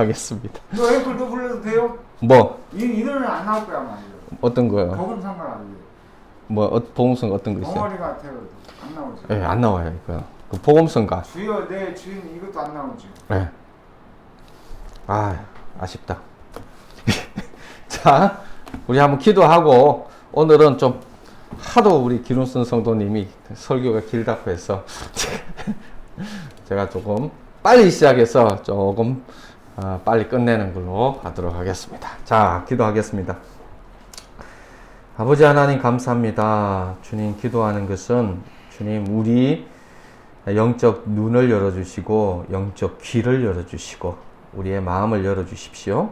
하겠습니다. 너 앵콜도 불러도 돼요? 뭐? 이 노래는 안 나올 거야 말이야. 어떤 거요? 그건 상관없지. 뭐 보험성 어떤 거 있어요? 덩어리 같아요. 안 나오지. 예, 안 나와요 이거. 그 보험성가. 주여 내 주인 이것도 안 나오지. 예. 아, 아쉽다. 자, 우리 한번 기도하고 오늘은 좀 하도 우리 기룬슨 성도님이 설교가 길다고 해서 제가 조금 빨리 시작해서 조금 빨리 끝내는 걸로 하도록 하겠습니다. 자, 기도하겠습니다. 아버지 하나님 감사합니다. 주님, 기도하는 것은 주님 우리 영적 눈을 열어주시고 영적 귀를 열어주시고 우리의 마음을 열어주십시오.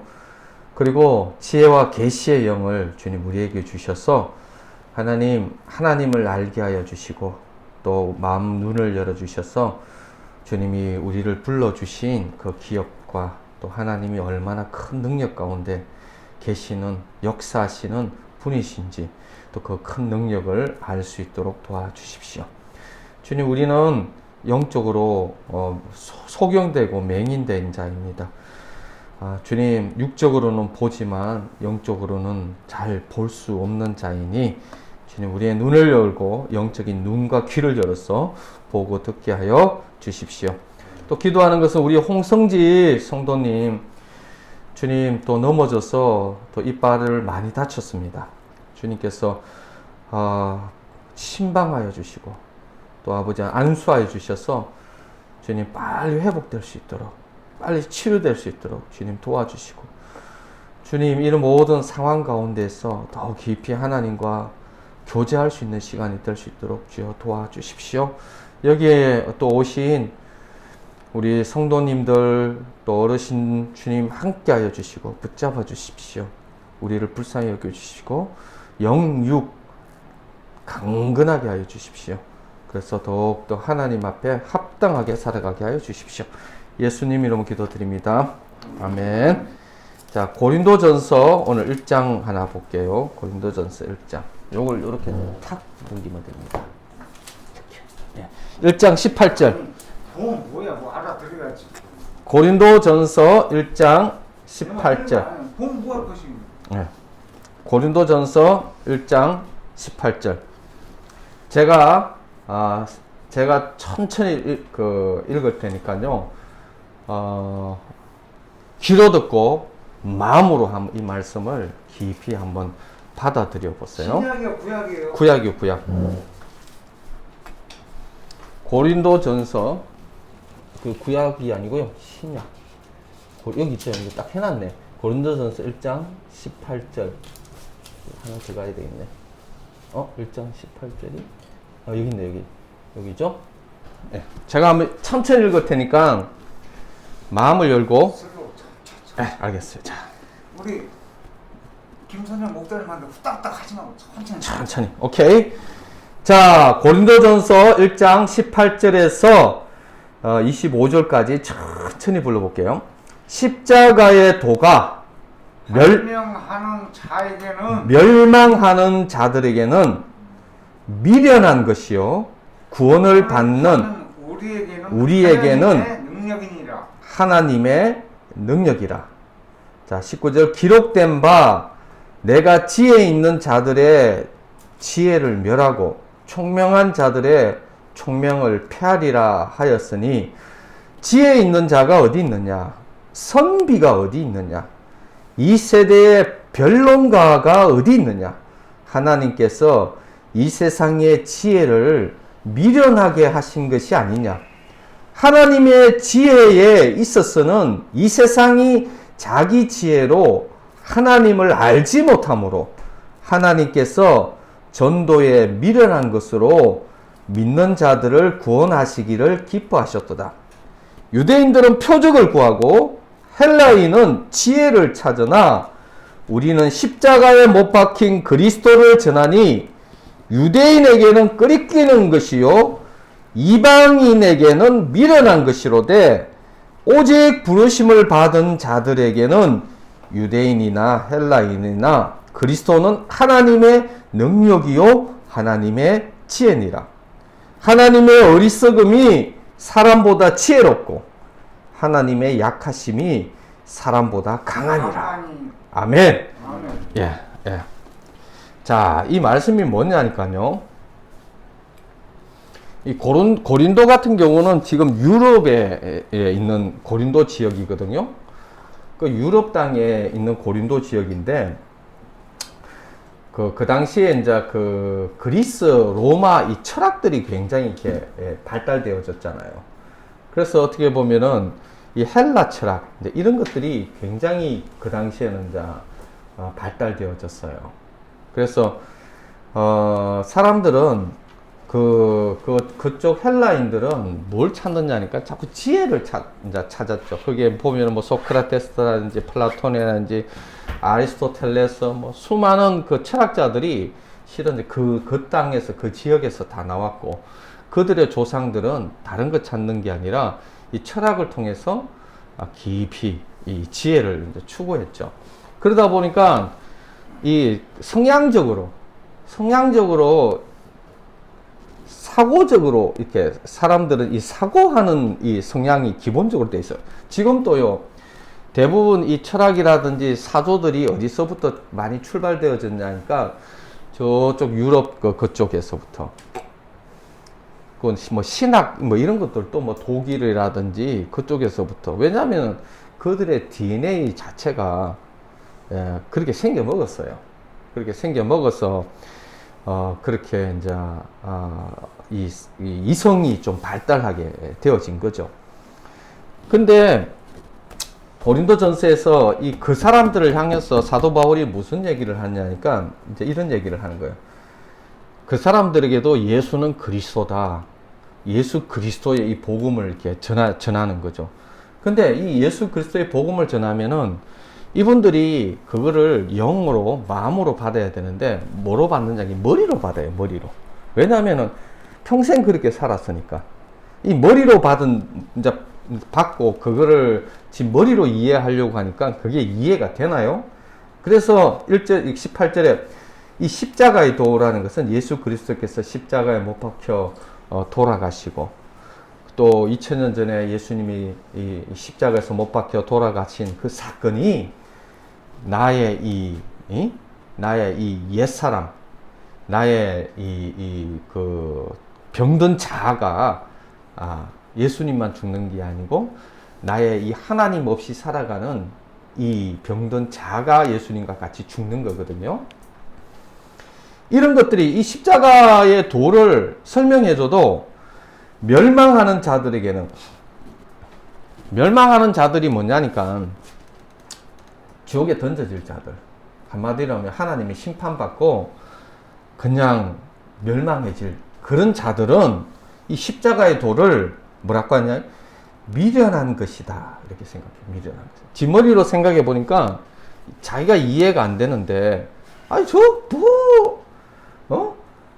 그리고 지혜와 계시의 영을 주님 우리에게 주셔서 하나님을 알게 하여 주시고 또 마음 눈을 열어주셔서 주님이 우리를 불러주신 그 기업과 또 하나님이 얼마나 큰 능력 가운데 계시는 역사하시는 분이신지 또 그 큰 능력을 알 수 있도록 도와주십시오. 주님, 우리는 영적으로 소경되고 맹인된 자입니다. 주님, 육적으로는 보지만 영적으로는 잘 볼 수 없는 자이니 주님, 우리의 눈을 열고 영적인 눈과 귀를 열어서 보고 듣게 하여 주십시오. 또 기도하는 것은 우리 홍성지 성도님, 주님 또 넘어져서 또 이빨을 많이 다쳤습니다. 주님께서 신방하여 주시고 또 아버지 안수하여 주셔서 주님 빨리 회복될 수 있도록 빨리 치료될 수 있도록 주님 도와주시고 주님 이런 모든 상황 가운데서 더 깊이 하나님과 교제할 수 있는 시간이 될 수 있도록 주여 도와주십시오. 여기에 또 오신 우리 성도님들 또 어르신 주님 함께 하여 주시고 붙잡아 주십시오. 우리를 불쌍히 여겨 주시고 영육 강건하게 하여 주십시오. 그래서 더욱더 하나님 앞에 합당하게 살아가게 하여 주십시오. 예수님 이름으로 기도드립니다. 아멘. 자, 고린도전서 오늘 1장 하나 볼게요. 고린도전서 1장. 요걸 이렇게 탁 넘기면 됩니다. 이렇게. 1장 18절. 뭐야, 뭐 알아들어야지. 고린도전서 1장 18절. 뭐 할 것인가? 네. 고린도전서 1장 18절. 제가 천천히 읽을 테니까요. 귀로 듣고 마음으로 이 말씀을 깊이 한번 받아들여 보세요. 신약이요, 구약이에요? 구약이요, 구약. 고린도전서 구약이 아니고요, 신약. 여기 있죠, 여기 딱 해놨네. 고린도전서 1장 18절. 하나 더 가야 되겠네. 1장 18절이? 여기 있네, 여기죠? 네. 제가 한번 천천히 읽을 테니까 마음을 열고. 네, 알겠어요. 자, 우리 김선영 목사님한테 후딱후딱 하지 말고 천천히. 오케이. 자, 고린도전서 1장 18절에서 25절까지 천천히 불러볼게요. 십자가의 도가 멸망하는 자들에게는 미련한 것이요 구원을 받는 우리에게는 하나님의 능력이라. 자, 19절 기록된 바 내가 지혜 있는 자들의 지혜를 멸하고 총명한 자들의 총명을 폐하리라 하였으니 지혜 있는 자가 어디 있느냐? 선비가 어디 있느냐? 이 세대의 변론가가 어디 있느냐? 하나님께서 이 세상의 지혜를 미련하게 하신 것이 아니냐? 하나님의 지혜에 있어서는 이 세상이 자기 지혜로 하나님을 알지 못하므로 하나님께서 전도에 미련한 것으로 믿는 자들을 구원하시기를 기뻐하셨도다. 유대인들은 표적을 구하고 헬라인은 지혜를 찾으나 우리는 십자가에 못 박힌 그리스도를 전하니 유대인에게는 끄리끼는 것이요 이방인에게는 미련한 것이로되 오직 부르심을 받은 자들에게는 유대인이나 헬라인이나 그리스도는 하나님의 능력이요 하나님의 지혜니라. 하나님의 어리석음이 사람보다 지혜롭고 하나님의 약하심이 사람보다 강하니라. 가만히. 아멘. 아멘. 예, 예. 자, 이 말씀이 뭐냐니까요. 이 고린도 같은 경우는 지금 유럽에 있는 고린도 지역이거든요. 그 유럽 땅에 있는 고린도 지역인데, 그 당시에 이제 그 그리스, 로마 이 철학들이 굉장히 이렇게 발달되어졌잖아요. 그래서 어떻게 보면은 이 헬라 철학, 이제 이런 것들이 굉장히 그 당시에는 이제 발달되어졌어요. 그래서, 사람들은 그쪽 헬라인들은 뭘 찾느냐니까 자꾸 지혜를 이제 찾았죠. 거기에 보면 뭐 소크라테스라든지 플라톤이라든지 아리스토텔레스 뭐 수많은 그 철학자들이 실은 그 땅에서 그 지역에서 다 나왔고, 그들의 조상들은 다른 거 찾는 게 아니라 이 철학을 통해서 깊이 이 지혜를 이제 추구했죠. 그러다 보니까 이 성향적으로 사고적으로 이렇게 사람들은 이 사고하는 이 성향이 기본적으로 돼 있어요. 지금도요, 대부분 이 철학이라든지 사조들이 어디서부터 많이 출발되어졌냐니까 저쪽 유럽 그쪽에서부터. 그건 뭐 신학 뭐 이런 것들도 뭐 독일이라든지 그쪽에서부터. 왜냐하면 그들의 DNA 자체가 그렇게 생겨 먹었어요. 그렇게 생겨 먹어서 그렇게 이제 이 이성이 좀 발달하게 되어진 거죠. 근데 고린도전서에서 그 사람들을 향해서 사도 바울이 무슨 얘기를 하냐니까 이제 이런 얘기를 하는 거예요. 그 사람들에게도 예수는 그리스도다. 예수 그리스도의 이 복음을 이렇게 전하는 거죠. 근데 이 예수 그리스도의 복음을 전하면은 이분들이 그거를 영으로, 마음으로 받아야 되는데, 뭐로 받느냐? 머리로 받아요, 머리로. 왜냐하면은 평생 그렇게 살았으니까. 이 머리로 이제 받고, 그거를 지금 머리로 이해하려고 하니까 그게 이해가 되나요? 그래서 18절에 이 십자가의 도라는 것은 예수 그리스도께서 십자가에 못 박혀 돌아가시고, 또 2000년 전에 예수님이 이 십자가에서 못 박혀 돌아가신 그 사건이 나의 이 옛사람, 나의 그 병든 자아가 예수님만 죽는 게 아니고 나의 이 하나님 없이 살아가는 이 병든 자아가 예수님과 같이 죽는 거거든요. 이런 것들이 이 십자가의 도를 설명해줘도 멸망하는 자들이 뭐냐니까 지옥에 던져질 자들, 한마디로 하면 하나님이 심판받고 그냥 멸망해질 그런 자들은 이 십자가의 도를 뭐라고 하냐? 미련한 것이다, 이렇게 생각해요. 미련한 것. 뒷머리로 생각해 보니까 자기가 이해가 안 되는데, 아니 저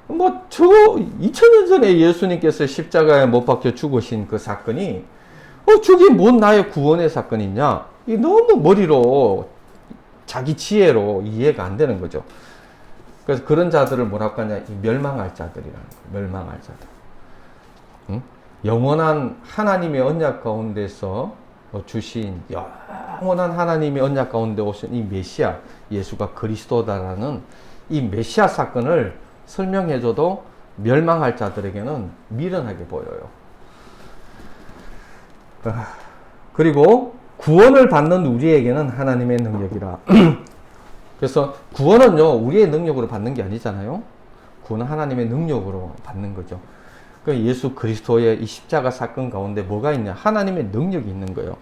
뭐 2000년 전에 예수님께서 십자가에 못 박혀 죽으신 그 사건이 저게 뭔 나의 구원의 사건이냐? 이 너무 머리로 자기 지혜로 이해가 안 되는 거죠. 그래서 그런 자들을 뭐라고 하냐? 멸망할 자들이라는 거예요. 멸망할 자들. 응? 영원한 하나님의 언약 가운데서 주신 영원한 하나님의 언약 가운데 오신 이 메시아, 예수가 그리스도다라는 이 메시아 사건을 설명해줘도 멸망할 자들에게는 미련하게 보여요. 그리고 구원을 받는 우리에게는 하나님의 능력이라. 그래서 구원은요, 우리의 능력으로 받는 게 아니잖아요. 구원은 하나님의 능력으로 받는 거죠. 그 예수 그리스도의 이 십자가 사건 가운데 뭐가 있냐? 하나님의 능력이 있는 거예요.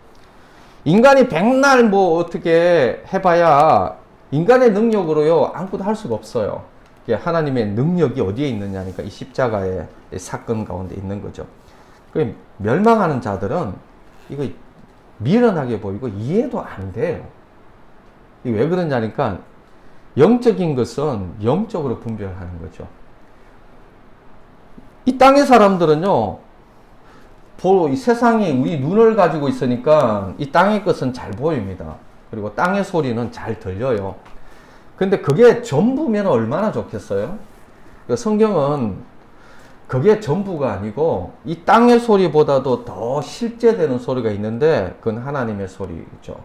인간이 백날 뭐 어떻게 해봐야 인간의 능력으로요, 아무것도 할 수가 없어요. 하나님의 능력이 어디에 있느냐니까 이 십자가의 사건 가운데 있는 거죠. 그 멸망하는 자들은 이거 미련하게 보이고 이해도 안 돼요. 이게 왜 그러냐니까 영적인 것은 영적으로 분별하는 거죠. 이 땅의 사람들은요, 이 세상이 우리 눈을 가지고 있으니까 이 땅의 것은 잘 보입니다. 그리고 땅의 소리는 잘 들려요. 근데 그게 전부면 얼마나 좋겠어요? 성경은 그게 전부가 아니고 이 땅의 소리보다도 더 실제되는 소리가 있는데 그건 하나님의 소리죠.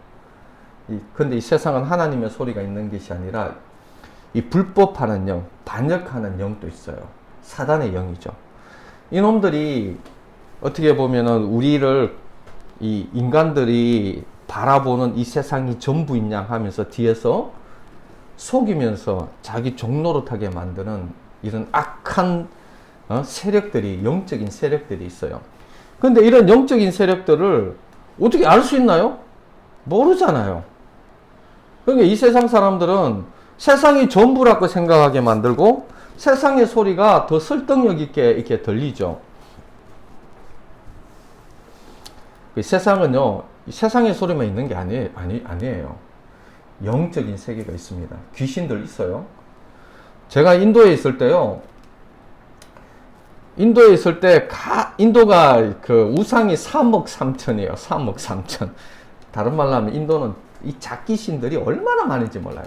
근데 이 세상은 하나님의 소리가 있는 것이 아니라 이 불법하는 영, 반역하는 영도 있어요. 사단의 영이죠. 이놈들이 어떻게 보면은 우리를 이 인간들이 바라보는 이 세상이 전부인 양 하면서 뒤에서 속이면서 자기 종노릇하게 만드는 이런 악한 세력들이, 영적인 세력들이 있어요. 근데 이런 영적인 세력들을 어떻게 알 수 있나요? 모르잖아요. 그러니까 이 세상 사람들은 세상이 전부라고 생각하게 만들고 세상의 소리가 더 설득력 있게 이렇게 들리죠. 세상은요, 세상의 소리만 있는 게 아니에요. 영적인 세계가 있습니다. 귀신들 있어요. 제가 인도에 있을 때요, 인도가 그 우상이 3억 3천이에요. 3억 3천. 다른 말로 하면 인도는 이 작귀신들이 얼마나 많은지 몰라요.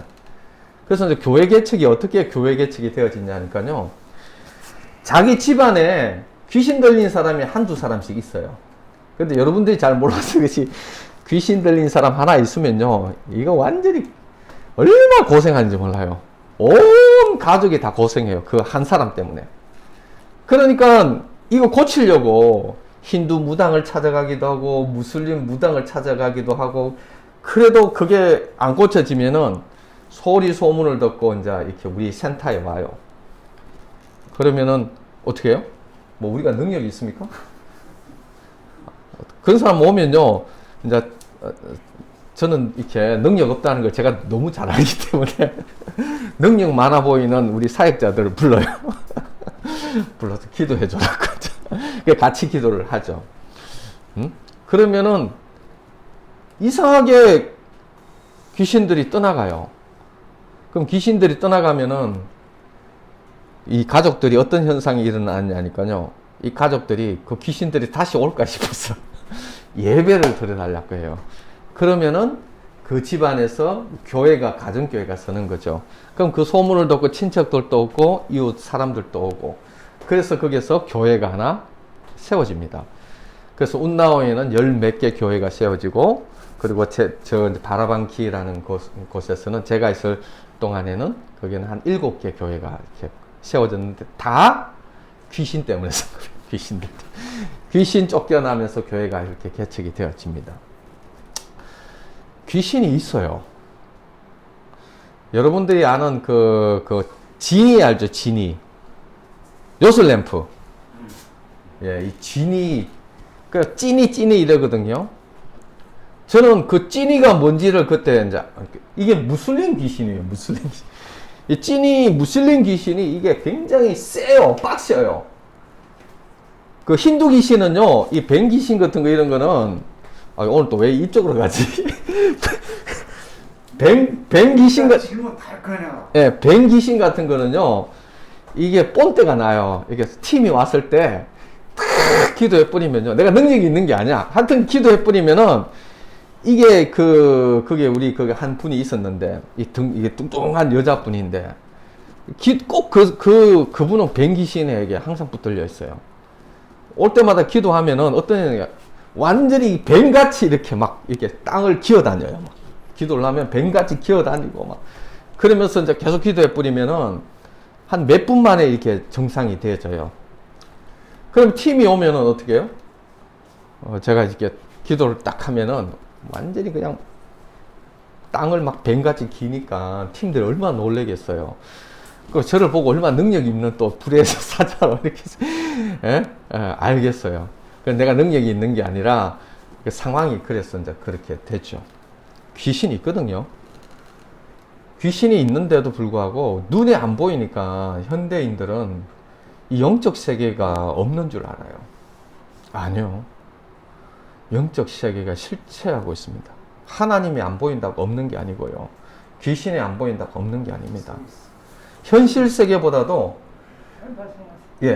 그래서 이제 교회 개척이 어떻게 교회 개척이 되어지냐니까요. 자기 집안에 귀신 들린 사람이 한두 사람씩 있어요. 근데 여러분들이 잘 몰라서 그렇지, 귀신 들린 사람 하나 있으면요, 이거 완전히 얼마나 고생하는지 몰라요. 온 가족이 다 고생해요. 그 한 사람 때문에. 그러니까 이거 고치려고 힌두 무당을 찾아가기도 하고 무슬림 무당을 찾아가기도 하고, 그래도 그게 안 고쳐지면은 소리 소문을 듣고 이제 이렇게 우리 센터에 와요. 그러면은 어떻게 해요? 뭐 우리가 능력이 있습니까? 그런 사람 오면요, 이제 저는 이렇게 능력 없다는 걸 제가 너무 잘 알기 때문에 능력 많아 보이는 우리 사역자들을 불러요. 불러서 기도해 줘라고 같이 기도를 하죠. 그러면은 이상하게 귀신들이 떠나가요. 그럼 귀신들이 떠나가면은 이 가족들이 어떤 현상이 일어나냐니까요. 이 가족들이 그 귀신들이 다시 올까 싶어서 예배를 드려달라고 해요. 그러면은 그 집안에서 교회가, 가정교회가 서는 거죠. 그럼 그 소문을 듣고 친척들도 오고 이웃 사람들도 오고, 그래서 거기서 교회가 하나 세워집니다. 그래서 운나오에는 10몇 개 교회가 세워지고, 그리고 저 바라방키라는 곳에서는 제가 있을 동안에는 거기는 한 7개 교회가 이렇게 세워졌는데 다 귀신 때문에 귀신들. 귀신 쫓겨나면서 교회가 이렇게 개척이 되어집니다. 귀신이 있어요. 여러분들이 아는 지니 알죠? 지니. 요술램프. 예, 이 지니, 찌니 이러거든요. 저는 그 찌니가 뭔지를 그때 이제, 이게 무슬림 귀신이에요, 무슬림 귀신. 이 찌니, 무슬림 귀신이 이게 굉장히 세요, 빡셔요. 그 힌두 귀신은요, 이 뱀 귀신 같은 거 이런 거는, 오늘 또 왜 이쪽으로 가지? 뱀 귀신 예, 뱀 귀신 같은 거는요, 이게 본때가 나요. 이게 팀이 왔을 때, 탁 기도해 뿌리면요. 내가 능력이 있는 게 아니야. 하여튼 기도해 뿌리면은, 이게 그게 우리 한 분이 있었는데, 이게 뚱뚱한 여자분인데, 꼭 그분은 뱀 귀신에게 항상 붙들려 있어요. 올 때마다 기도하면은 어떤 완전히 뱀같이 이렇게 막 이렇게 땅을 기어다녀요. 막. 기도를 하면 뱀같이 기어다니고 막. 그러면서 이제 계속 기도해 뿌리면은 한 몇 분 만에 이렇게 정상이 되어져요. 그럼 팀이 오면은 어떻게 해요? 제가 이렇게 기도를 딱 하면은 완전히 그냥 땅을 막 뱀같이 기니까 팀들이 얼마나 놀라겠어요. 그 저를 보고 얼마나 능력 있는 또 불의에서 사자로 이렇게 알겠어요. 내가 능력이 있는 게 아니라 그 상황이 그래서 이제 그렇게 되죠. 귀신이 있거든요. 귀신이 있는데도 불구하고 눈에 안 보이니까 현대인들은 이 영적 세계가 없는 줄 알아요. 아니요. 영적 세계가 실체하고 있습니다. 하나님이 안 보인다고 없는 게 아니고요. 귀신이 안 보인다고 없는 게 아닙니다. 현실 세계보다도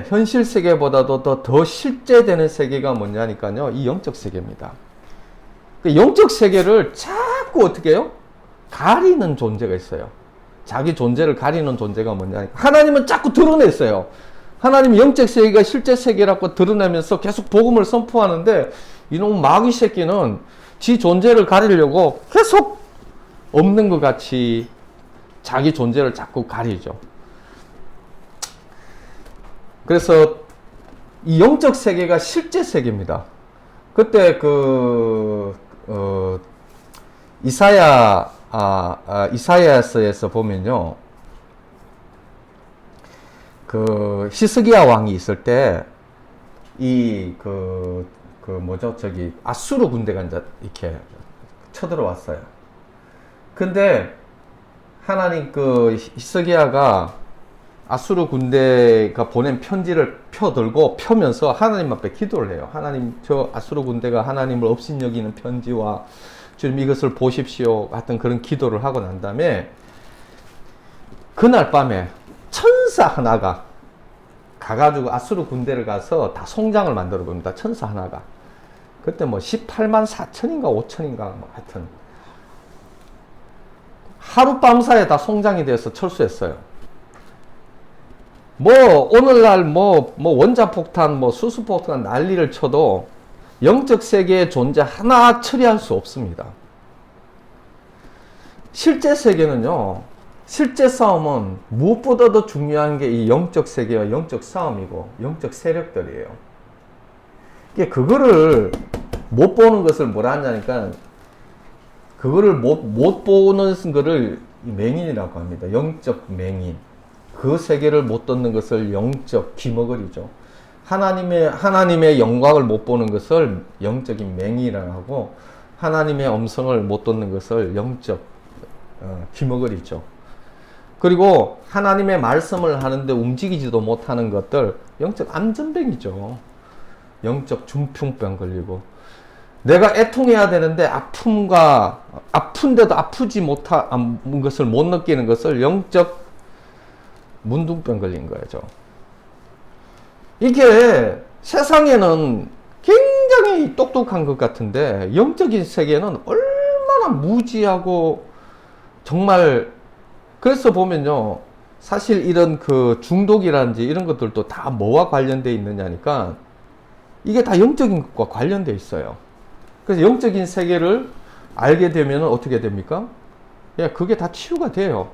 현실 세계보다도 더 실제되는 세계가 뭐냐니까요. 이 영적 세계입니다. 그 영적 세계를 자꾸 어떻게 해요? 가리는 존재가 있어요. 자기 존재를 가리는 존재가 뭐냐니까. 하나님은 자꾸 드러냈어요. 하나님이 영적 세계가 실제 세계라고 드러내면서 계속 복음을 선포하는데, 이놈 마귀 새끼는 지 존재를 가리려고 계속 없는 것 같이 자기 존재를 자꾸 가리죠. 그래서 이 영적 세계가 실제 세계입니다. 그때 이사야서에서 보면요, 히스기야 왕이 있을 때 아수르 군대가 이제 이렇게 쳐들어왔어요. 근데 하나님 히스기야가 아수르 군대가 보낸 편지를 펴면서 하나님 앞에 기도를 해요. 하나님, 저 아수르 군대가 하나님을 업신여기는 편지와 주님 이것을 보십시오. 하여튼 그런 기도를 하고 난 다음에 그날 밤에 천사 하나가 가가지고 아수르 군대를 가서 다 송장을 만들어 봅니다. 천사 하나가. 그때 18만 4천인가 5천인가 하여튼 하룻밤 사이에 다 송장이 돼서 철수했어요. 오늘날 원자폭탄, 수소폭탄 난리를 쳐도 영적 세계의 존재 하나 처리할 수 없습니다. 실제 세계는요, 실제 싸움은 무엇보다도 중요한 게 이 영적 세계와 영적 싸움이고, 영적 세력들이에요. 그거를 못 보는 것을 뭐라 하냐니까, 그거를 못 보는 것을 맹인이라고 합니다. 영적 맹인. 그 세계를 못 듣는 것을 영적 기머거리죠. 하나님의 영광을 못 보는 것을 영적인 맹인이라고 하고, 하나님의 음성을 못 듣는 것을 영적 기머거리죠. 그리고 하나님의 말씀을 하는데 움직이지도 못하는 것들, 영적 암전병이죠. 영적 중풍병 걸리고, 내가 애통해야 되는데 아픈데도 아프지 못한 것을 못 느끼는 것을 영적 문둥병 걸린 거죠. 이게 세상에는 굉장히 똑똑한 것 같은데 영적인 세계는 얼마나 무지하고, 정말 그래서 보면요, 사실 이런 중독이라든지 이런 것들도 다 뭐와 관련되어 있느냐니까 이게 다 영적인 것과 관련되어 있어요. 그래서 영적인 세계를 알게 되면 어떻게 됩니까? 그게 다 치유가 돼요.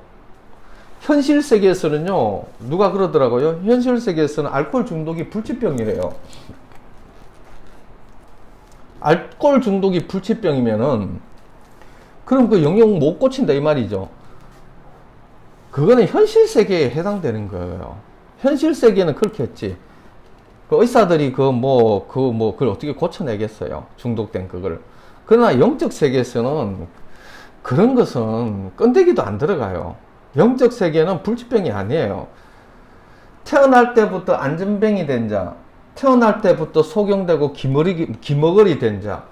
현실 세계에서는요, 누가 그러더라고요. 현실 세계에서는 알코올 중독이 불치병이래요. 알코올 중독이 불치병이면은, 그럼 영영 못 고친다 이 말이죠. 그거는 현실 세계에 해당되는 거예요. 현실 세계는 그렇게 했지. 의사들이 그걸 어떻게 고쳐내겠어요. 중독된 그걸. 그러나 영적 세계에서는 그런 것은 건데기도 안 들어가요. 영적 세계는 불치병이 아니에요. 태어날 때부터 안전병이 된 자, 태어날 때부터 소경되고 기머거리 된 자,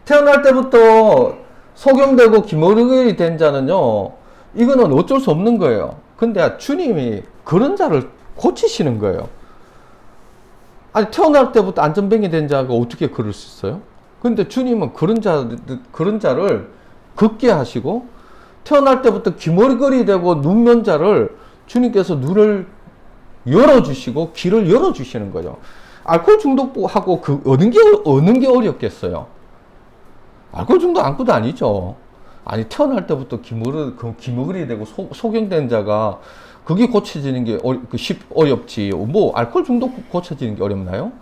태어날 때부터 소경되고 기머거리 된 자는요, 이거는 어쩔 수 없는 거예요. 근데 주님이 그런 자를 고치시는 거예요. 아니, 태어날 때부터 안전병이 된 자가 어떻게 그럴 수 있어요? 근데 주님은 그런 자를 걷게 하시고, 태어날 때부터 기머거리 되고 눈먼 자를 주님께서 눈을 열어주시고 길을 열어주시는 거죠. 알코올 중독하고 어느 게 어렵겠어요? 알코올 중독 안고도 아니죠. 아니, 태어날 때부터 기머거리 되고 소경된 자가 그게 고쳐지는 게 어렵지. 알코올 중독 고쳐지는 게 어렵나요?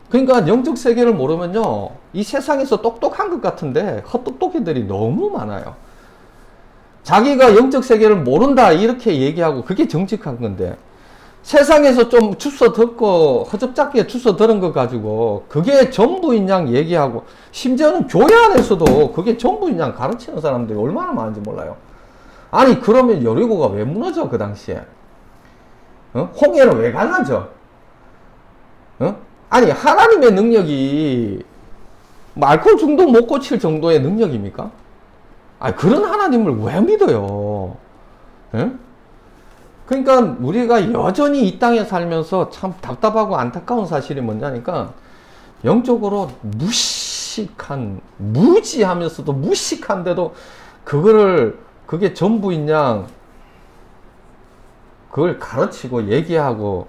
그러니까 영적 세계를 모르면요, 이 세상에서 똑똑한 것 같은데 헛똑똑이들이 너무 많아요. 자기가 영적 세계를 모른다 이렇게 얘기하고 그게 정직한 건데, 세상에서 좀 주워 듣고 허접잡게 주워 들은 것 가지고 그게 전부인 양 얘기하고, 심지어는 교회 안에서도 그게 전부인 양 가르치는 사람들이 얼마나 많은지 몰라요. 아니, 그러면 여리고가 왜 무너져? 그 당시에 홍해는 왜 갈라져? 아니, 하나님의 능력이 알코올 중독 못 고칠 정도의 능력입니까? 아니, 그런 하나님을 왜 믿어요? 그러니까 우리가 여전히 이 땅에 살면서 참 답답하고 안타까운 사실이 뭐냐니까, 영적으로 무지하면서도 무식한데도 그게 전부인 양 그걸 가르치고 얘기하고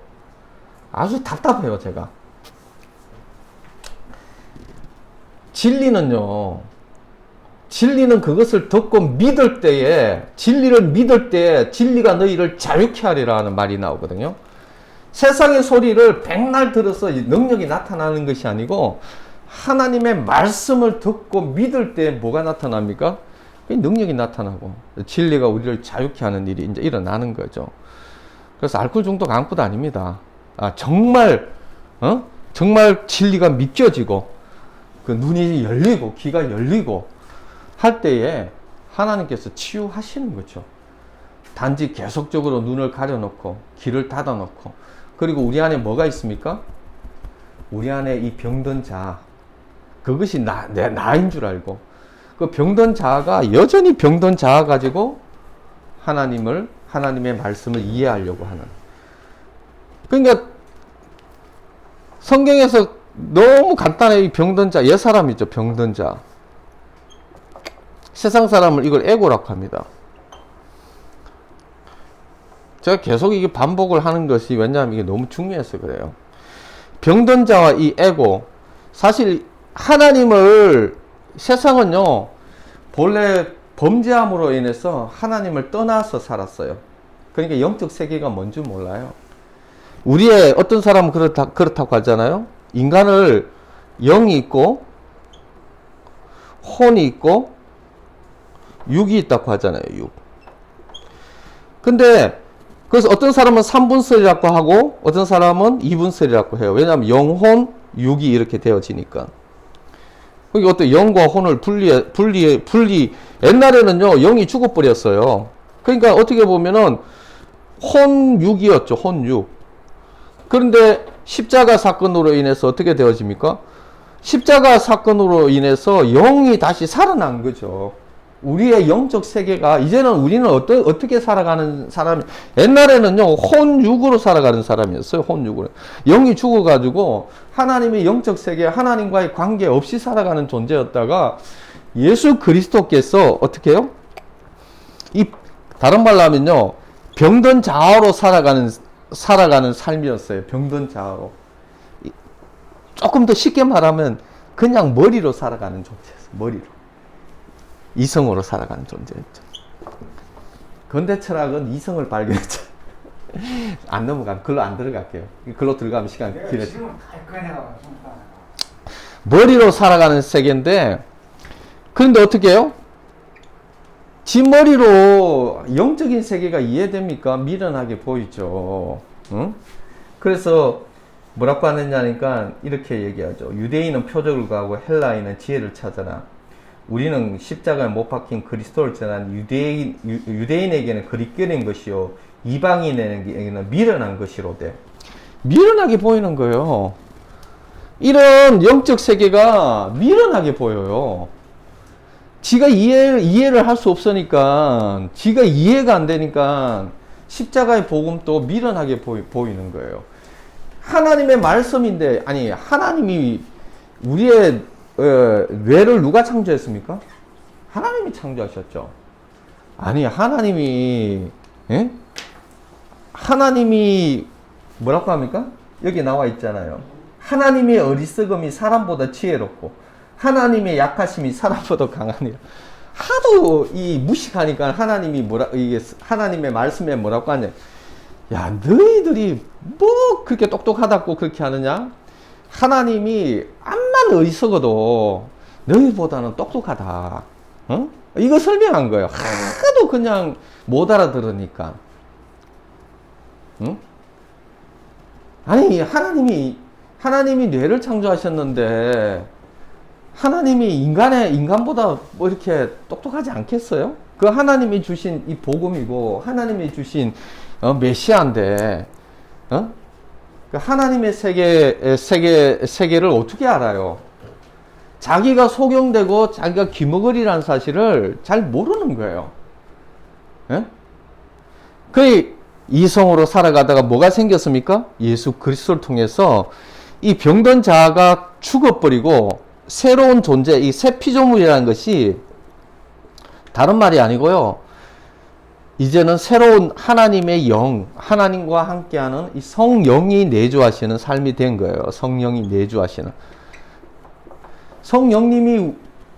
아주 답답해요, 제가. 진리는 그것을 듣고 믿을 때에, 진리를 믿을 때에 진리가 너희를 자유케 하리라 하는 말이 나오거든요. 세상의 소리를 백날 들어서 능력이 나타나는 것이 아니고 하나님의 말씀을 듣고 믿을 때 뭐가 나타납니까? 능력이 나타나고 진리가 우리를 자유케 하는 일이 이제 일어나는 거죠. 그래서 알코올 중독 아무것도 아닙니다. 정말 정말 진리가 믿겨지고 그 눈이 열리고 귀가 열리고 할 때에 하나님께서 치유하시는 거죠. 단지 계속적으로 눈을 가려놓고 귀를 닫아놓고, 그리고 우리 안에 뭐가 있습니까? 우리 안에 이 병든 자, 그것이 나인 줄 알고 그 병든 자아가 여전히 병든 자아 가지고 하나님의 말씀을 이해하려고 하는. 그러니까 성경에서 너무 간단해. 이 병든 자, 옛사람이죠. 병든 자. 세상 사람을 이걸 에고라고 합니다. 제가 계속 이게 반복을 하는 것이, 왜냐하면 이게 너무 중요해서 그래요. 병든 자와 이 에고, 사실 하나님을, 세상은요 본래 범죄함으로 인해서 하나님을 떠나서 살았어요. 그러니까 영적 세계가 뭔지 몰라요. 우리의 어떤 사람은 그렇다고 하잖아요. 인간을 영이 있고 혼이 있고 육이 있다고 하잖아요. 육. 근데 그래서 어떤 사람은 3분설이라고 하고 어떤 사람은 2분설이라고 해요. 왜냐하면 영혼, 육이 이렇게 되어지니까. 그게 어떤 영과 혼을 옛날에는요 영이 죽어버렸어요. 그러니까 어떻게 보면은 혼육이었죠. 혼육. 그런데 십자가 사건으로 인해서 어떻게 되어집니까? 십자가 사건으로 인해서 영이 다시 살아난 거죠. 우리의 영적 세계가, 이제는 우리는 어떻게 살아가는 사람이, 옛날에는요 혼육으로 살아가는 사람이었어요. 혼육으로. 영이 죽어가지고 하나님의 영적 세계, 하나님과의 관계 없이 살아가는 존재였다가 예수 그리스도께서 어떻게 해요? 다른 말로 하면요 병든 자아로 살아가는 삶이었어요. 병든 자아로. 조금 더 쉽게 말하면 그냥 머리로 살아가는 존재였어요. 머리로. 이성으로 살아가는 존재였죠. 근대 철학은 이성을 발견했죠. 안 넘어가면 글로 안 들어갈게요. 글로 들어가면 시간이 길어져. 머리로 살아가는 세계인데, 그런데 어떻게 해요? 지 머리로 영적인 세계가 이해됩니까? 미련하게 보이죠. 응? 그래서 뭐라고 하느냐니까 이렇게 얘기하죠. 유대인은 표적을 구하고 헬라인은 지혜를 찾아라. 우리는 십자가에 못 박힌 그리스도를 전한 유대인에게는 그리끼는 것이요 이방인에게는 미련한 것이로되. 미련하게 보이는 거예요. 이런 영적 세계가 미련하게 보여요. 지가 이해를 할 수 없으니까, 지가 이해가 안 되니까 십자가의 복음도 미련하게 보이는 거예요. 하나님의 말씀인데, 아니 하나님이 우리의 뇌를 누가 창조했습니까? 하나님이 창조하셨죠. 아니 하나님이 뭐라고 합니까? 여기 나와 있잖아요. 하나님의 어리석음이 사람보다 지혜롭고 하나님의 약하심이 사람보다 강하니라. 하도 이 무식하니까 이게 하나님의 말씀에 뭐라고 하냐? 야, 너희들이 뭐 그렇게 똑똑하다고 그렇게 하느냐? 하나님이 암만 어리석어도 너희보다는 똑똑하다. 이거 설명한 거예요. 하도 그냥 못 알아들으니까. 아니 하나님이 뇌를 창조하셨는데 하나님이 인간보다 뭐 이렇게 똑똑하지 않겠어요? 그 하나님이 주신 이 복음이고 하나님이 주신 메시아인데 그 하나님의 세계를 어떻게 알아요? 자기가 소경되고 자기가 귀머거리라는 사실을 잘 모르는 거예요. 그 이성으로 살아가다가 뭐가 생겼습니까? 예수 그리스도를 통해서 이 병든 자아가 죽어버리고 새로운 존재, 이 새 피조물이라는 것이 다른 말이 아니고요. 이제는 새로운 하나님의 영, 하나님과 함께하는 이 성령이 내주하시는 삶이 된 거예요. 성령이 내주하시는. 성령님이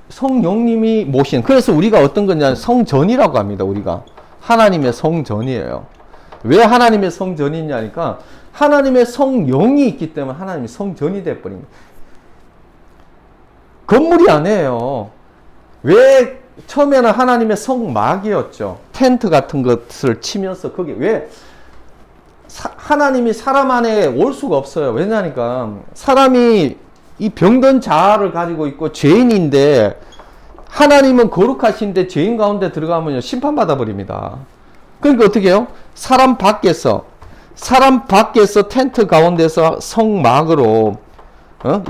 성령님이 모신. 그래서 우리가 어떤 거냐, 성전이라고 합니다. 우리가 하나님의 성전이에요. 왜 하나님의 성전이냐니까 하나님의 성령이 있기 때문에 하나님이 성전이 돼버립니다. 건물이 아니에요. 왜 처음에는 하나님의 성막이었죠. 텐트 같은 것을 치면서 거기 왜 하나님이 사람 안에 올 수가 없어요. 왜냐니까 사람이 이 병든 자아를 가지고 있고 죄인인데 하나님은 거룩하신데 죄인 가운데 들어가면 심판받아 버립니다. 그러니까 어떻게 해요? 사람 밖에서 텐트 가운데서 성막으로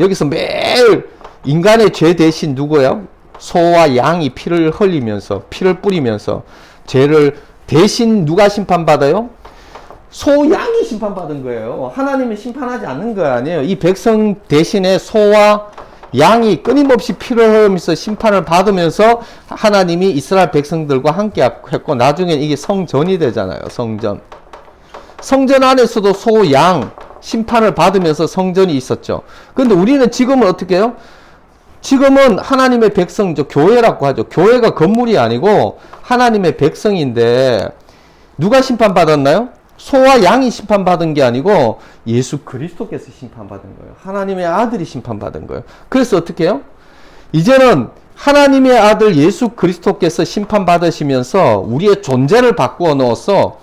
여기서 매일 인간의 죄 대신 누구예요? 소와 양이 피를 흘리면서 피를 뿌리면서 죄를 대신 누가 심판받아요? 소, 양이 심판받은 거예요. 하나님이 심판하지 않는 거 아니에요. 이 백성 대신에 소와 양이 끊임없이 피를 흘리면서 심판을 받으면서 하나님이 이스라엘 백성들과 함께 했고 나중에 이게 성전이 되잖아요. 성전 안에서도 소, 양 심판을 받으면서 성전이 있었죠. 그런데 우리는 지금은 어떻게 해요? 지금은 하나님의 백성이죠. 교회라고 하죠. 교회가 건물이 아니고 하나님의 백성인데 누가 심판받았나요? 소와 양이 심판받은 게 아니고 예수 그리스도께서 심판받은 거예요. 하나님의 아들이 심판받은 거예요. 그래서 어떻게 해요? 이제는 하나님의 아들 예수 그리스도께서 심판받으시면서 우리의 존재를 바꾸어 놓아서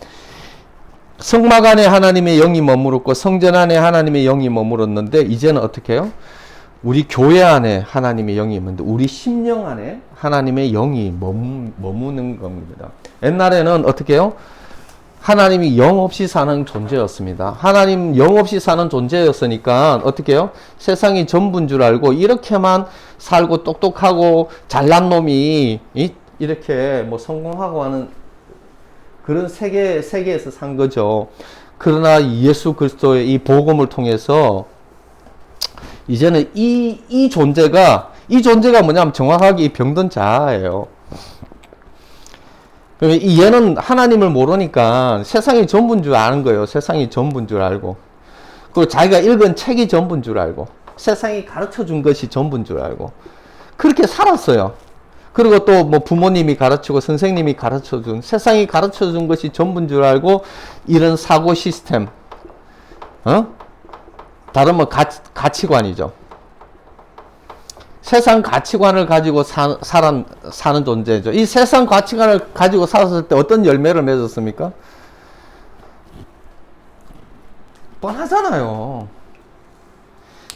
성막 안에 하나님의 영이 머무르고 성전 안에 하나님의 영이 머무렀는데 이제는 어떻게 해요? 우리 교회 안에 하나님의 영이 있는데 우리 심령 안에 하나님의 영이 머무는 겁니다. 옛날에는 어떻게 해요? 하나님이 영 없이 사는 존재였습니다. 하나님 영 없이 사는 존재였으니까 어떻게 해요? 세상이 전부인 줄 알고 이렇게만 살고 똑똑하고 잘난 놈이 이렇게 뭐 성공하고 하는 그런 세계에서 산 거죠. 그러나 예수 그리스도의 이 복음을 통해서 이제는 이 존재가 뭐냐면 정확하게 이 병든 자아예요. 얘는 하나님을 모르니까 세상이 전부인 줄 아는 거예요. 세상이 전부인 줄 알고. 그리고 자기가 읽은 책이 전부인 줄 알고. 세상이 가르쳐 준 것이 전부인 줄 알고. 그렇게 살았어요. 그리고 또 뭐 부모님이 가르치고 선생님이 가르쳐 준, 세상이 가르쳐 준 것이 전부인 줄 알고 이런 사고 시스템, 다른 뭐 가치관이죠. 세상 가치관을 가지고 사는 존재죠. 이 세상 가치관을 가지고 살았을 때 어떤 열매를 맺었습니까? 뻔하잖아요.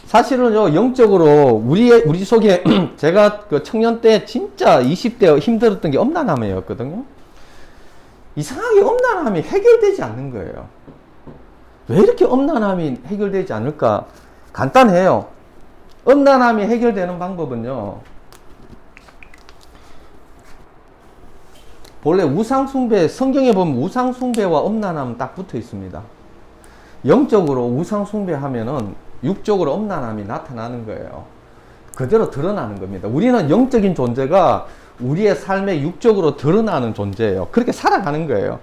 사실은요, 영적으로 우리 속에 제가 그 청년 때 진짜 20대 힘들었던 게 엄난함이었거든요. 이상하게 엄난함이 해결되지 않는 거예요. 왜 이렇게 엄난함이 해결되지 않을까? 간단해요. 엄난함이 해결되는 방법은요, 본래 우상숭배, 성경에 보면 우상숭배와 엄난함은 딱 붙어 있습니다. 영적으로 우상숭배하면은 육적으로 엄난함이 나타나는 거예요. 그대로 드러나는 겁니다. 우리는 영적인 존재가 우리의 삶에 육적으로 드러나는 존재예요. 그렇게 살아가는 거예요.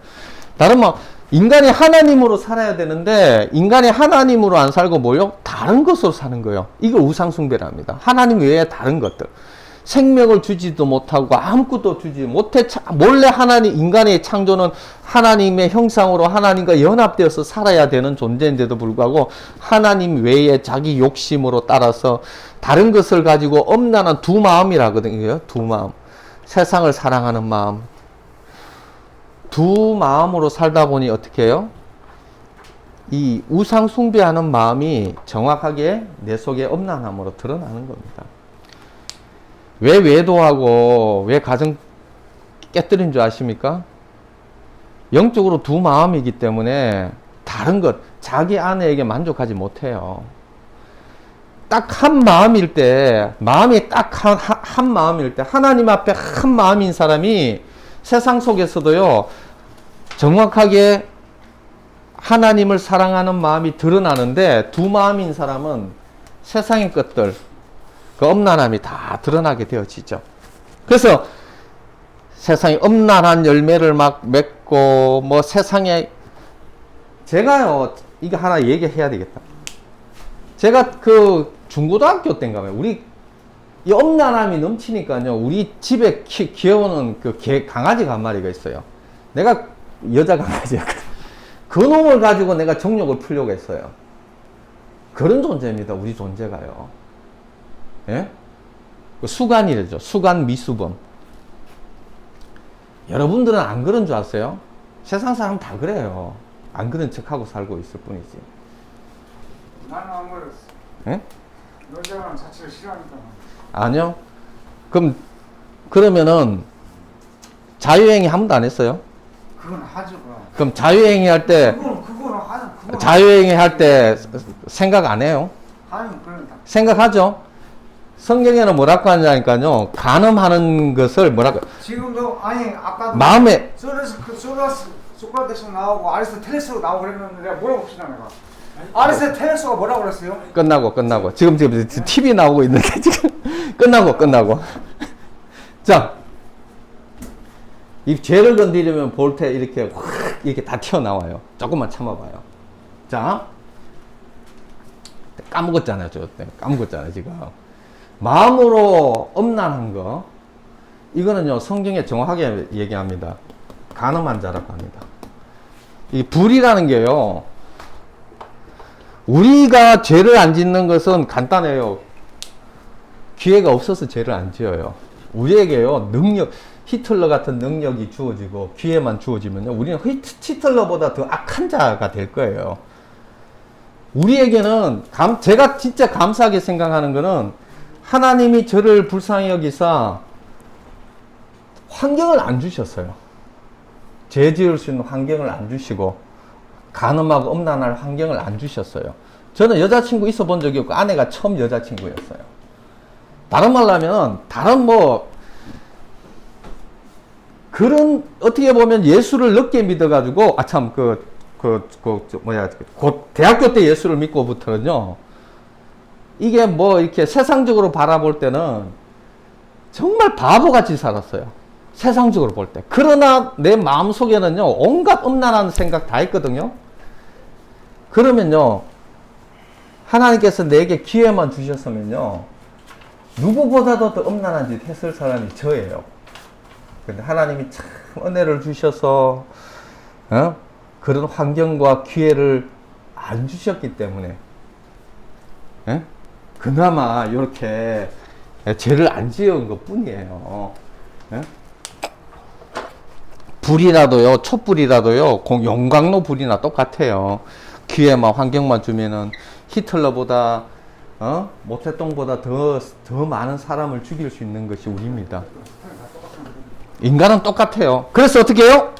다른 말, 인간이 하나님으로 살아야 되는데 인간이 하나님으로 안 살고 뭐요? 다른 것으로 사는 거예요. 이거 우상숭배랍니다. 하나님 외에 다른 것들. 생명을 주지도 못하고 아무것도 주지 못해 몰래 인간의 창조는 하나님의 형상으로 하나님과 연합되어서 살아야 되는 존재인데도 불구하고 하나님 외에 자기 욕심으로 따라서 다른 것을 가지고 엄난한 두 마음이라거든요. 두 마음. 세상을 사랑하는 마음. 두 마음으로 살다 보니 어떻게 해요? 이 우상 숭배하는 마음이 정확하게 내 속에 엄난함으로 드러나는 겁니다. 왜 외도하고 왜 가정 깨뜨린 줄 아십니까? 영적으로 두 마음이기 때문에 다른 것, 자기 아내에게 만족하지 못해요. 딱 한 마음일 때, 마음이 딱 한 마음일 때, 하나님 앞에 한 마음인 사람이 세상 속에서도요, 정확하게 하나님을 사랑하는 마음이 드러나는데, 두 마음인 사람은 세상의 것들, 그 엄난함이 다 드러나게 되어지죠. 그래서 세상에 엄난한 열매를 막 맺고, 뭐 세상에, 제가요, 이거 하나 얘기해야 되겠다. 제가 그 중고등학교 때인가 봐요. 우리 이 엄란함이 넘치니까요. 우리 집에 키워오는 그 강아지가 한 마리가 있어요. 내가 여자 강아지였거든. 그 놈을 가지고 내가 정욕을 풀려고 했어요. 그런 존재입니다. 우리 존재가요. 예? 수간이래죠. 수간 미수범. 여러분들은 안 그런 줄 아세요? 세상 사람 다 그래요. 안 그런 척하고 살고 있을 뿐이지. 나는 안 그랬어. 예? 여자랑 자체를 싫어하니까. 아니요. 그러면은 자유행위 한 번도 안 했어요? 그건 하죠. 그럼 자유행위 할 때 그거는 하죠. 그거는 자유행위 할 때 생각 안 해요? 하면 그런다. 생각하죠? 성경에는 뭐라고 하냐니까요. 간음하는 것을 뭐라고 지금도 아니 아까도 마음에 소크라테스 나오고 아리스토텔레스가 나오고 그랬는데 내가 뭐라고 봅시다 내가. 아리스토텔레스가 뭐라고 그랬어요? 끝나고 지금 TV 나오고 있는데 지금 끝나고 자, 이 죄를 건드리면 볼 때 이렇게 확 이렇게 다 튀어나와요. 조금만 참아봐요. 자, 까먹었잖아요. 까먹었잖아요 지금. 마음으로 엄란한 거, 이거는요 성경에 정확하게 얘기합니다. 간음한 자라고 합니다. 이 불이라는 게요, 우리가 죄를 안 짓는 것은 간단해요. 기회가 없어서 죄를 안 지어요. 우리에게요 히틀러 같은 능력이 주어지고 기회만 주어지면요, 우리는 히틀러보다 더 악한 자가 될 거예요. 우리에게는 제가 진짜 감사하게 생각하는 거는, 하나님이 저를 불쌍히 여기사 환경을 안 주셨어요. 죄 지을 수 있는 환경을 안 주시고 간음하고 엄란할 환경을 안 주셨어요. 저는 여자친구 있어 본 적이 없고 아내가 처음 여자친구였어요. 다른 말로 하면 그런, 어떻게 보면 예수를 늦게 믿어가지고 곧 대학교 때 예수를 믿고부터는요, 이게 이렇게 세상적으로 바라볼 때는 정말 바보같이 살았어요. 세상적으로 볼 때. 그러나 내 마음 속에는요, 온갖 음란한 생각 다 있거든요. 그러면요, 하나님께서 내게 기회만 주셨으면요, 누구보다도 더 음란한 짓 했을 사람이 저예요. 근데 하나님이 참 은혜를 주셔서, 그런 환경과 기회를 안 주셨기 때문에, 그나마 이렇게 죄를 안 지은 것 뿐이에요. 불이라도요, 촛불이라도요, 용광로 불이나 똑같아요. 기회만, 환경만 주면은 히틀러보다, 모태똥보다 더 많은 사람을 죽일 수 있는 것이 우리입니다. 인간은 똑같아요. 그래서 어떻게 해요?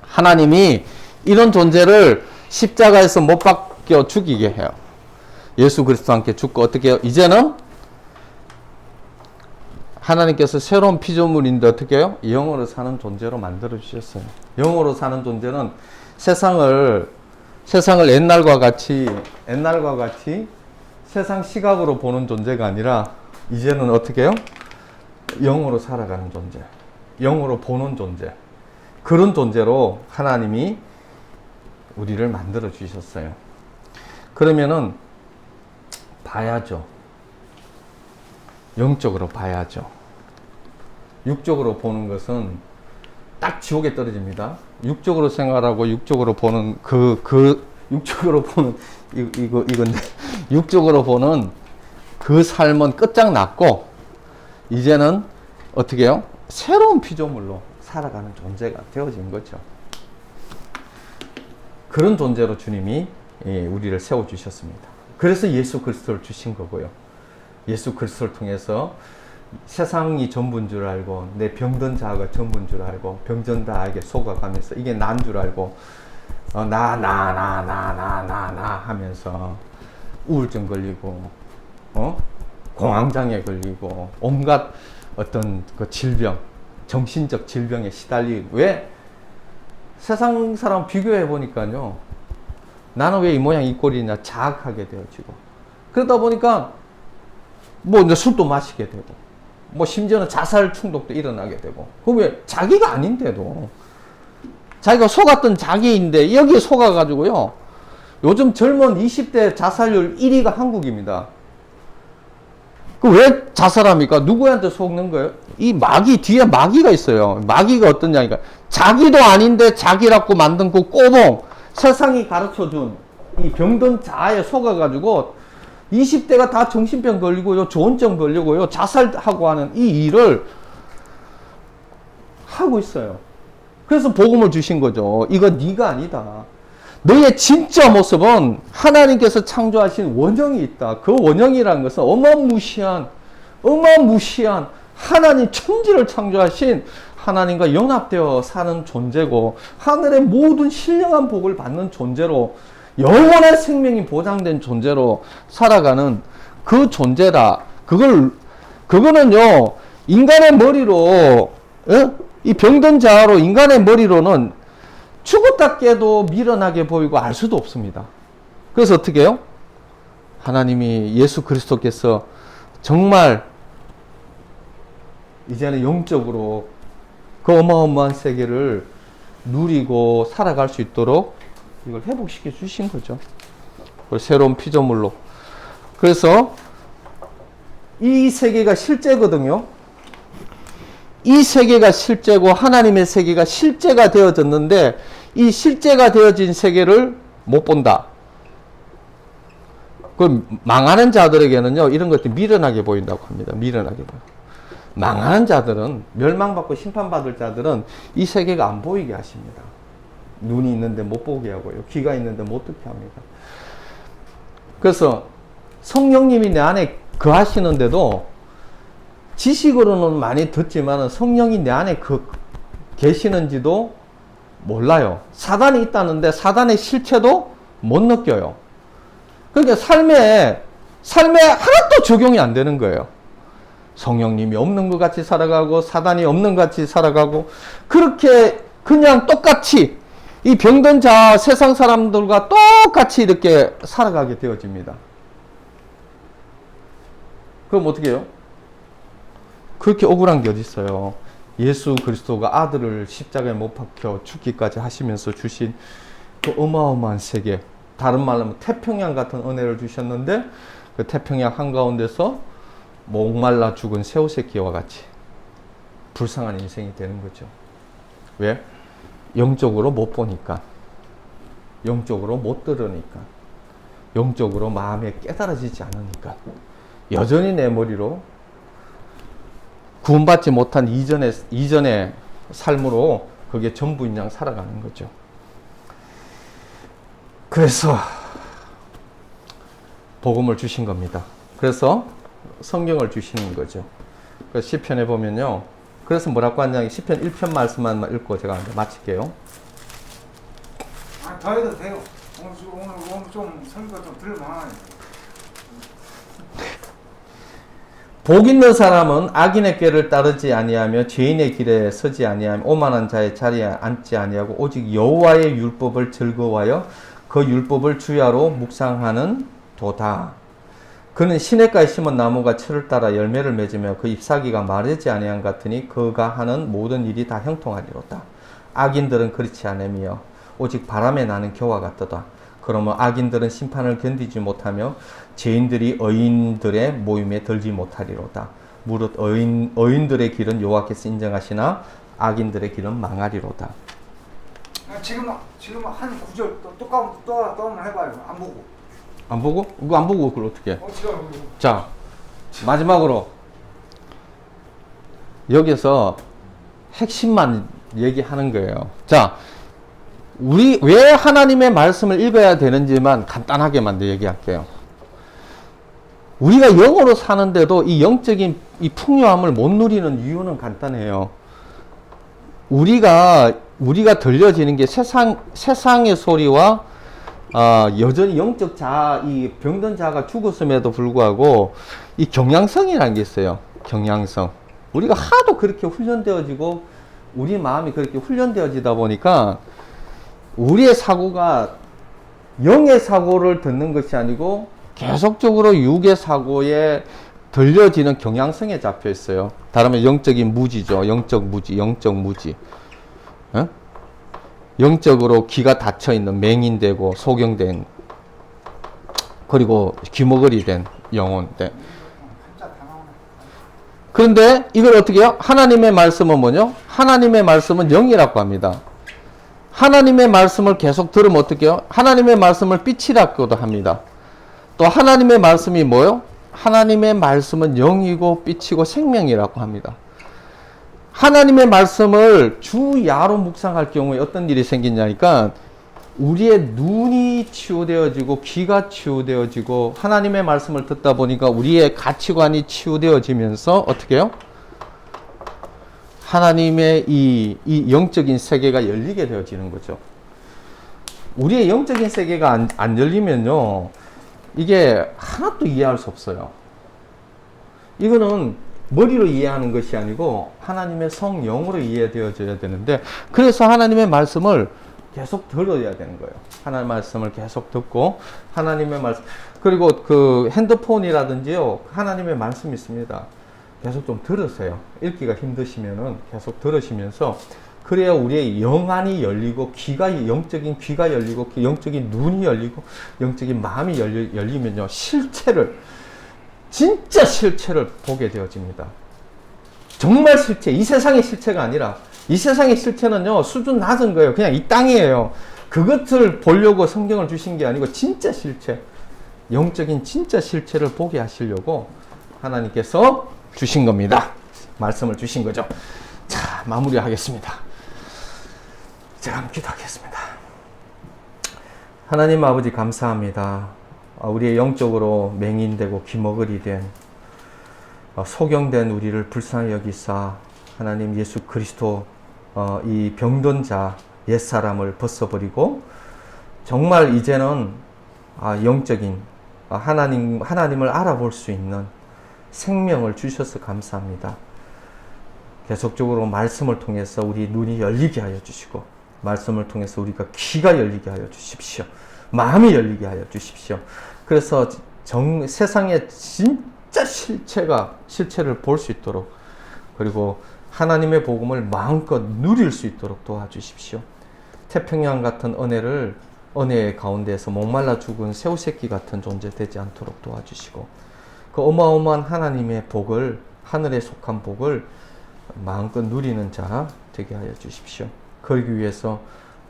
하나님이 이런 존재를 십자가에서 못 박혀 죽이게 해요. 예수 그리스도와 함께 죽고, 어떻게 해요? 이제는 하나님께서 새로운 피조물인데 어떻게 해요? 영으로 사는 존재로 만들어 주셨어요. 영으로 사는 존재는 세상을 옛날과 같이 세상 시각으로 보는 존재가 아니라, 이제는 어떻게 해요? 영으로 살아가는 존재, 영으로 보는 존재, 그런 존재로 하나님이 우리를 만들어 주셨어요. 그러면은 봐야죠. 영적으로 봐야죠. 육적으로 보는 것은 딱 지옥에 떨어집니다. 육적으로 생활하고 육적으로 보는 육적으로 보는 이건데 육적으로 보는 그 삶은 끝장났고, 이제는 어떻게 해요? 새로운 피조물로 살아가는 존재가 되어진 거죠. 그런 존재로 주님이 우리를 세워주셨습니다. 그래서 예수 그리스도를 주신 거고요. 예수 그리스도를 통해서 세상이 전부인 줄 알고, 내 병든 자가 전부인 줄 알고, 병든 자에게 속아가면서 이게 난 줄 알고, 나 하면서 우울증 걸리고, 공황장애 걸리고, 온갖 어떤 그 질병, 정신적 질병에 시달리고. 왜? 세상 사람 비교해 보니까요, 나는 왜 이 모양 이 꼴이냐 자학하게 되어지고, 그러다 보니까 이제 술도 마시게 되고, 심지어는 자살 충동도 일어나게 되고. 그럼 왜? 자기가 아닌데도, 자기가 속았던 자기인데 여기에 속아가지고요, 요즘 젊은 20대 자살률 1위가 한국입니다. 그 왜 자살합니까? 누구한테 속는 거예요? 이 마귀, 뒤에 마귀가 있어요. 마귀가 어떤 양이니까 자기도 아닌데 자기라고 만든 그 꼬봉, 세상이 가르쳐준 이 병든 자아에 속아가지고 20대가 다 정신병 걸리고요, 조현증 걸리고요, 자살하고 하는 이 일을 하고 있어요. 그래서 복음을 주신 거죠. 이거 네가 아니다. 너의 진짜 모습은 하나님께서 창조하신 원형이 있다. 그 원형이라는 것은 어마무시한 하나님 천지를 창조하신 하나님과 연합되어 사는 존재고, 하늘의 모든 신령한 복을 받는 존재로, 영원한 생명이 보장된 존재로 살아가는 그 존재다. 그거는요, 인간의 머리로, 이 병든 자아로 인간의 머리로는 죽었다 깨도 미련하게 보이고 알 수도 없습니다. 그래서 어떻게 해요? 하나님이 예수 그리스도께서 정말 이제는 영적으로 그 어마어마한 세계를 누리고 살아갈 수 있도록 이걸 회복시켜 주신 거죠. 새로운 피조물로. 그래서 이 세계가 실제거든요. 이 세계가 실제고 하나님의 세계가 실제가 되어졌는데, 이 실제가 되어진 세계를 못 본다. 그 망하는 자들에게는요, 이런 것들이 미련하게 보인다고 합니다. 미련하게 보여. 망하는 자들은, 멸망받고 심판받을 자들은 이 세계가 안 보이게 하십니다. 눈이 있는데 못 보게 하고요. 귀가 있는데 못 듣게 합니다. 그래서 성령님이 내 안에 거하시는데도 지식으로는 많이 듣지만 성령이 내 안에 계시는지도 몰라요. 사단이 있다는데 사단의 실체도 못 느껴요. 그러니까 삶에 하나도 적용이 안 되는 거예요. 성령님이 없는 것 같이 살아가고 사단이 없는 것 같이 살아가고, 그렇게 그냥 똑같이 이 병든 자 세상 사람들과 똑같이 이렇게 살아가게 되어집니다. 그럼 어떻게 해요? 그렇게 억울한 게 어디 있어요? 예수 그리스도가 아들을 십자가에 못 박혀 죽기까지 하시면서 주신 그 어마어마한 세계, 다른 말로 하면 태평양 같은 은혜를 주셨는데, 그 태평양 한가운데서 목말라 죽은 새우새끼와 같이 불쌍한 인생이 되는 거죠. 왜? 영적으로 못 보니까, 영적으로 못 들으니까, 영적으로 마음에 깨달아지지 않으니까, 여전히 내 머리로 구원받지 못한 이전의 삶으로 그게 전부인 양 살아가는 거죠. 그래서 복음을 주신 겁니다. 그래서 성경을 주시는 거죠. 그래서 시편에 보면요, 그래서 뭐라고 하냐, 시편 1편 말씀만 읽고 제가 마칠게요. 더 해도 돼요. 오늘 좀 설교가 좀 들만하네. 복 있는 사람은 악인의 꾀를 따르지 아니하며 죄인의 길에 서지 아니하며 오만한 자의 자리에 앉지 아니하고 오직 여호와의 율법을 즐거워하여 그 율법을 주야로 묵상하는 도다. 그는 시냇가에 심은 나무가 철을 따라 열매를 맺으며 그 잎사귀가 마르지 아니한 같으니 그가 하는 모든 일이 다 형통하리로다. 악인들은 그렇지 않으며 오직 바람에 나는 겨와 같도다. 그러면 악인들은 심판을 견디지 못하며 죄인들이 의인들의 모임에 들지 못하리로다. 무릇 의인들의 길은 여호와께서 인정하시나 악인들의 길은 망하리로다. 지금 한 구절 또 한번 해봐요. 안 보고. 안 보고? 이거 안 보고 그걸 어떻게 해? 지금. 자, 마지막으로 여기서 핵심만 얘기하는 거예요. 자, 우리 왜 하나님의 말씀을 읽어야 되는지만 간단하게만 얘기할게요. 우리가 영으로 사는데도 이 영적인 이 풍요함을 못 누리는 이유는 간단해요. 우리가 들려지는 게 세상의 소리와 여전히 영적 이 병든 자가 죽었음에도 불구하고 이 경향성이라는 게 있어요. 경향성. 우리가 하도 그렇게 훈련되어지고 우리 마음이 그렇게 훈련되어지다 보니까 우리의 사고가 영의 사고를 듣는 것이 아니고 계속적으로 육의 사고에 들려지는 경향성에 잡혀 있어요. 다르면 영적인 무지죠. 영적 무지. 어? 영적으로 귀가 닫혀 있는 맹인되고 소경된, 그리고 귀머거리 된 영혼. 한자 다 나오네. 그런데 이걸 어떻게 해요? 하나님의 말씀은 뭐죠? 하나님의 말씀은 영이라고 합니다. 하나님의 말씀을 계속 들으면 어떻게 해요? 하나님의 말씀을 빛이라고도 합니다. 또 하나님의 말씀이 뭐요? 하나님의 말씀은 영이고 빛이고 생명이라고 합니다. 하나님의 말씀을 주야로 묵상할 경우에 어떤 일이 생기냐니까 우리의 눈이 치유되어지고 귀가 치유되어지고 하나님의 말씀을 듣다 보니까 우리의 가치관이 치유되어지면서 어떻게 해요? 하나님의 이 영적인 세계가 열리게 되어지는 거죠. 우리의 영적인 세계가 안 열리면요, 이게 하나도 이해할 수 없어요. 이거는 머리로 이해하는 것이 아니고 하나님의 성령으로 이해되어져야 되는데, 그래서 하나님의 말씀을 계속 들어야 되는 거예요. 하나님의 말씀을 계속 듣고, 하나님의 말씀, 그리고 그 핸드폰이라든지요, 하나님의 말씀이 있습니다. 계속 좀 들으세요. 읽기가 힘드시면은 계속 들으시면서, 그래야 우리의 영안이 열리고, 영적인 귀가 열리고, 영적인 눈이 열리고, 영적인 마음이 열리면요, 진짜 실체를 보게 되어집니다. 정말 실체, 이 세상의 실체가 아니라, 이 세상의 실체는요, 수준 낮은 거예요. 그냥 이 땅이에요. 그것을 보려고 성경을 주신 게 아니고, 진짜 실체, 영적인 진짜 실체를 보게 하시려고 하나님께서 주신 겁니다. 말씀을 주신 거죠. 자, 마무리하겠습니다. 제가 한번 기도하겠습니다. 하나님 아버지 감사합니다. 우리의 영적으로 맹인되고 기머거리 된 소경된 우리를 불쌍히 여기사 하나님 예수 그리스도 이 병든 자 옛사람을 벗어버리고 정말 이제는 영적인 하나님을 알아볼 수 있는 생명을 주셔서 감사합니다. 계속적으로 말씀을 통해서 우리 눈이 열리게 하여 주시고, 말씀을 통해서 우리가 귀가 열리게 하여 주십시오. 마음이 열리게 하여 주십시오. 그래서 세상의 진짜 실체를 볼 수 있도록, 그리고 하나님의 복음을 마음껏 누릴 수 있도록 도와주십시오. 태평양 같은 은혜의 가운데에서 목말라 죽은 새우새끼 같은 존재 되지 않도록 도와주시고, 그 어마어마한 하나님의 복을, 하늘에 속한 복을 마음껏 누리는 자 되게 하여 주십시오. 그러기 위해서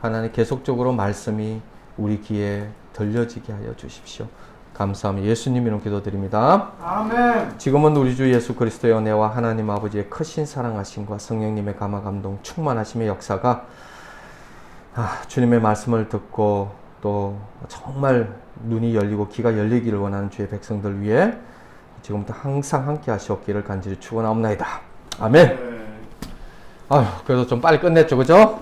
하나님 계속적으로 말씀이 우리 귀에 들려지게 하여 주십시오. 감사하며 예수님 이름 기도드립니다. 아멘. 지금은 우리 주 예수 그리스도의 은혜와 하나님 아버지의 크신 사랑하심과 성령님의 감화 감동 충만하심의 역사가 주님의 말씀을 듣고 또 정말 눈이 열리고 귀가 열리기를 원하는 주의 백성들 위해 지금부터 항상 함께 하시옵기를 간절히 축원하옵나이다. 아멘. 그래도 좀 빨리 끝냈죠, 그죠?